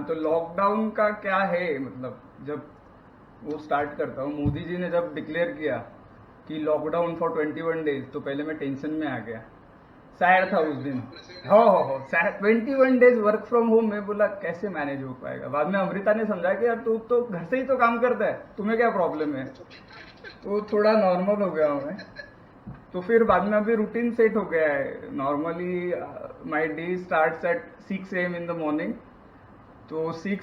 तो लॉकडाउन का क्या है, मतलब जब वो स्टार्ट करता हूँ, मोदी जी ने जब डिक्लेयर किया कि लॉकडाउन फॉर 21 डेज, तो पहले मैं टेंशन में आ गया। सैड था उस दिन। हो 21 डेज वर्क फ्रॉम होम, मैं बोला कैसे मैनेज हो पाएगा। बाद में अमृता ने समझा कि यार तू तो घर से ही तो काम करता है, तुम्हें क्या प्रॉब्लम है। तो थोड़ा नॉर्मल हो गया हूँ मैं। तो फिर बाद में अभी रूटीन सेट हो गया है। Normally my day start at 6 AM in the morning. तो 6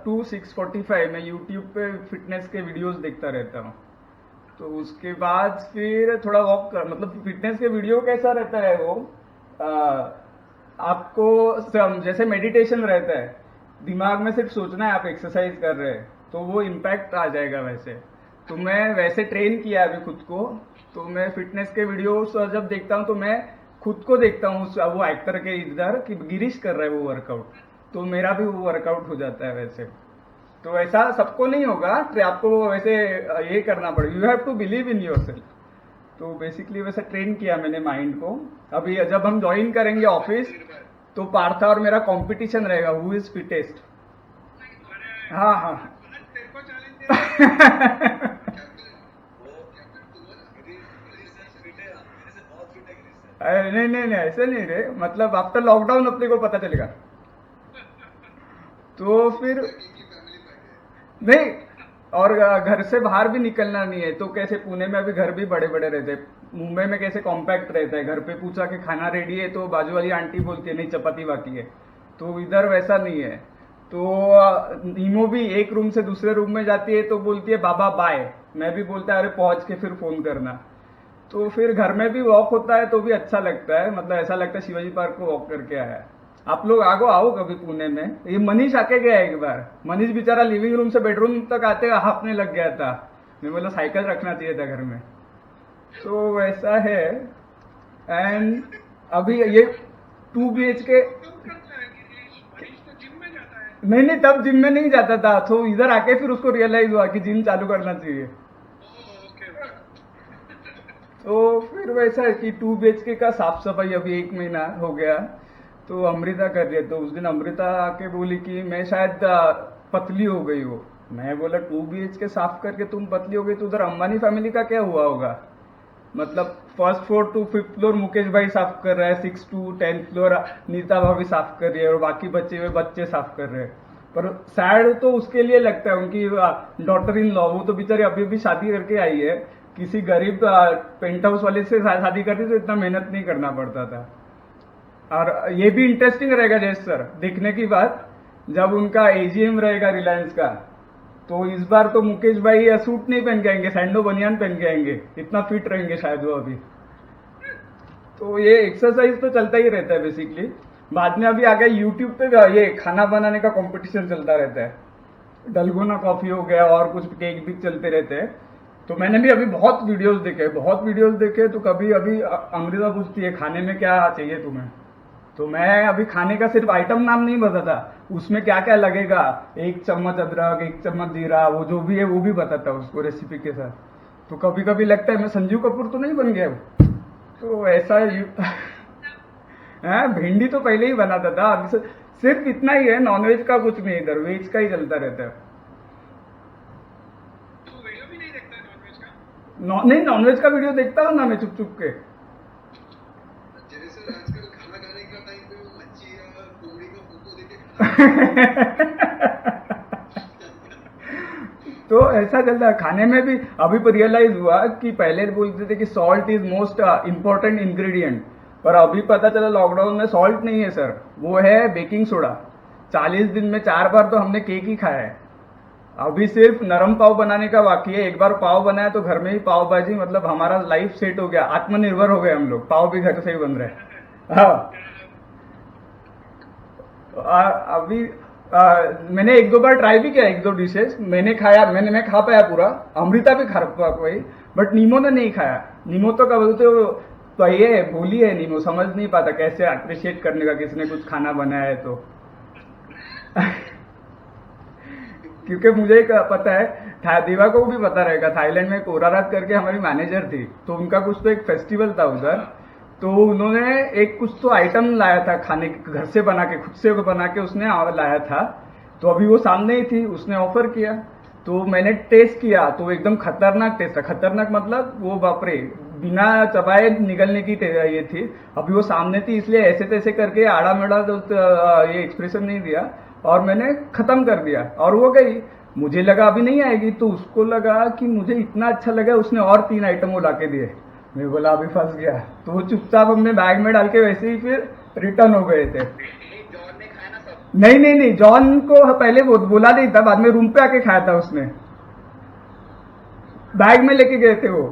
to 6:45 मैं यूट्यूब पे फिटनेस के वीडियोस देखता रहता हूँ। तो उसके बाद फिर थोड़ा वॉक कर, मतलब फिटनेस के वीडियो कैसा रहता है वो, आ, आपको जैसे मेडिटेशन रहता है, दिमाग में सिर्फ सोचना है आप एक्सरसाइज कर रहे हैं, तो वो इम्पैक्ट आ जाएगा वैसे। तो मैं वैसे ट्रेन किया अभी खुद को। तो मैं फिटनेस के वीडियोस जब देखता हूँ तो मैं खुद को देखता हूँ वो एक्टर के इधर कि गिरीश कर रहा है वो वर्कआउट, तो मेरा भी वो वर्कआउट हो जाता है वैसे। तो ऐसा सबको नहीं होगा, तो आपको वैसे ये करना पड़ेगा, you have to believe in your self. तो बेसिकली वैसे ट्रेन किया मैंने माइंड को। अभी जब हम ज्वाइन करेंगे ऑफिस, तो पार्था और मेरा कंपटीशन रहेगा, हु इज फिटेस्ट। हाँ हाँ। अरे नहीं नहीं नहीं, ऐसे नहीं रे, मतलब आफ्टर लॉकडाउन अपने को पता चलेगा। तो फिर नहीं, और घर से बाहर भी निकलना नहीं है, तो कैसे पुणे में अभी घर भी बड़े बड़े रहते हैं, मुंबई में कैसे कॉम्पैक्ट रहता है, घर पे पूछा कि खाना रेडी है तो बाजू वाली आंटी बोलती है नहीं चपाती बाकी है। तो इधर वैसा नहीं है। तो नीमो भी एक रूम से दूसरे रूम में जाती है तो बोलती है बाबा बाय, मैं भी बोलता है अरे पहुंच के फिर फोन करना। तो फिर घर में भी वॉक होता है तो भी अच्छा लगता है, मतलब ऐसा लगता है शिवाजी पार्क को वॉक करके आया है। आप लोग आगो आओ कभी पुणे में। ये मनीष आके गया एक बार, मनीष बेचारा लिविंग रूम से बेडरूम तक आते हाफने लग गया था। मैं बोला साइकिल रखना चाहिए था घर में। तो वैसा है। एंड अभी ये 2 BHK। नहीं नहीं, तब जिम में नहीं जाता था, तो इधर आके फिर उसको रियलाइज हुआ कि जिम चालू करना चाहिए। तो फिर वैसा है कि 2 BHK का साफ सफाई अभी 1 महीना हो गया। तो अमृता कर रही है, तो उस दिन अमृता आके बोली कि मैं शायद पतली हो गई हो। मैं बोला 2 BHK साफ करके तुम पतली हो गई, तो उधर अंबानी फैमिली का क्या हुआ होगा। मतलब 1st floor to 5th floor Mukesh भाई साफ कर रहा है, 6th to 10th floor Nita भाभी साफ कर रही है, और बाकी बच्चे हुए बच्चे साफ कर रहे हैं। पर सैड तो उसके लिए लगता है, उनकी डॉटर इन लॉ, वो तो बेचारी अभी अभी शादी करके आई है, किसी गरीब पेंट हाउस वाले से शादी करती तो इतना मेहनत नहीं करना पड़ता था। और ये भी इंटरेस्टिंग रहेगा जयेश सर देखने की बात, जब उनका AGM रहेगा रिलायंस का, तो इस बार तो मुकेश भाई सूट नहीं पहन के आएंगे, सैंडो बनियान पहन के आएंगे, इतना फिट रहेंगे शायद वो अभी। तो ये एक्सरसाइज तो चलता ही रहता है बेसिकली। बाद में अभी आ गया यूट्यूब पे ये खाना बनाने का कंपटीशन चलता रहता है, डलगोना कॉफी हो गया और कुछ केक भी चलते रहते हैं। तो मैंने भी अभी बहुत वीडियोस देखे। तो कभी अभी अमृता पूछती है खाने में क्या चाहिए तुम्हें, तो मैं अभी खाने का सिर्फ आइटम नाम नहीं बताता, उसमें क्या क्या लगेगा, 1 चम्मच अदरक, 1 चम्मच जीरा, वो जो भी है वो भी बताता उसको रेसिपी के साथ। तो कभी कभी लगता है मैं संजीव कपूर तो नहीं बन गया। तो ऐसा है। भिंडी तो पहले ही बनाता था, अभी सिर्फ इतना ही है, नॉनवेज का कुछ नहीं, इधर वेज का ही चलता रहता है। नहीं, नॉनवेज का वीडियो देखता हूँ ना मैं चुप चुप के। तो ऐसा चलता है खाने में भी। अभी पर रियलाइज हुआ कि पहले बोलते थे कि salt is most important ingredient, पर अभी पता चला लॉकडाउन में सॉल्ट नहीं है सर, वो है बेकिंग सोडा। 40 दिन में 4 बार तो हमने केक ही खाया है। अभी सिर्फ नरम पाव बनाने का बाकी है, एक बार पाव बनाया तो घर में ही पाव भाजी, मतलब हमारा लाइफ सेट हो गया, आत्मनिर्भर हो गए हम लोग, पाव भी घर से ही बन रहे हैं। हाँ। अभी मैंने 1-2 बार ट्राई भी किया, 1-2 डिशेस मैंने खाया, मैं खा पाया पूरा, अमृता भी खा पाई, बट नीमो ने नहीं खाया। नीमो तो क्या बोलते हो, तो ये भोली है नीमो, समझ नहीं पाता कैसे अप्रिशिएट करने का किसने कुछ खाना बनाया है तो। क्योंकि मुझे पता है, देवा को भी पता रहेगा, थाईलैंड में कोरारात करके हमारी मैनेजर थी, तो उनका कुछ तो एक फेस्टिवल था उधर, तो उन्होंने एक कुछ तो आइटम लाया था खाने, घर से बना के, खुद से बना के उसने लाया था। तो अभी वो सामने ही थी, उसने ऑफर किया, तो मैंने टेस्ट किया तो एकदम खतरनाक टेस्ट था। खतरनाक मतलब वो बाप रे, बिना चबाए निकलने की ये थी। अभी वो सामने थी इसलिए ऐसे तैसे करके आड़ा मेड़ा ये एक्सप्रेशन नहीं दिया और मैंने खत्म कर दिया और वो गई। मुझे लगा अभी नहीं आएगी, तो उसको लगा कि मुझे इतना अच्छा लगा, उसने और 3 आइटम वो लाके दिए। मैं बोला अभी फंस गया, तो वो चुपचाप अपने बैग में डाल के वैसे ही फिर रिटर्न हो गए थे। जॉन ने खाया ना सब? नहीं नहीं नहीं, जॉन को पहले बोला नहीं था, बाद में रूम पे आके खाया था उसने, बैग में लेके गए थे वो।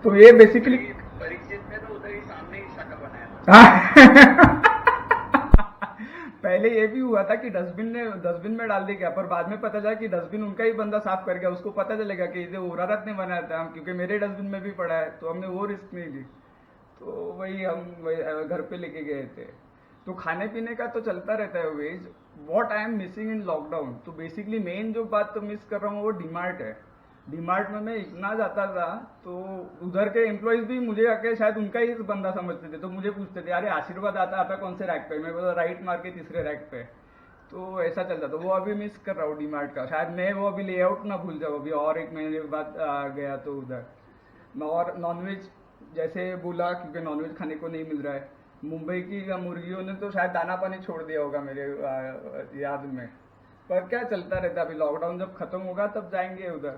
तो ये बेसिकली परीक्षित ने तो उधर ही सामने ही शक्ल बनाया था। पहले ये भी हुआ था कि डस्टबिन में डाल दिया, पर बाद में पता चला कि डस्टबिन उनका ही बंदा साफ कर गया। उसको पता चलेगा कि ये उरारत ने बनाया था, क्योंकि मेरे डस्टबिन में भी पड़ा है, तो हमने वो रिस्क नहीं ली। तो वही घर पे लेके गए थे। तो खाने पीने का तो चलता रहता है वेज। What I am missing in lockdown, तो बेसिकली मेन जो बात तो मिस कर रहा हूँ वो डीमार्ट है। डीमार्ट में मैं इतना जाता था, तो उधर के एम्प्लॉयज भी मुझे आके शायद उनका ही बंदा समझते थे, तो मुझे पूछते थे अरे आशीर्वाद आता आता कौन से रैक पे, मैं बोला राइट मार के तीसरे रैक पे। तो ऐसा चलता था। वो अभी मिस कर रहा हूँ डीमार्ट का, शायद मैं वो अभी लेआउट ना भूल जाऊँ, अभी और 1 महीने बाद गया तो उधर। और नॉनवेज जैसे बोला, क्योंकि नॉनवेज खाने को नहीं मिल रहा है। मुंबई की मुर्गियों ने तो शायद दाना पानी छोड़ दिया होगा मेरे याद में। पर क्या चलता रहता है, अभी लॉकडाउन जब खत्म होगा तब जाएंगे उधर।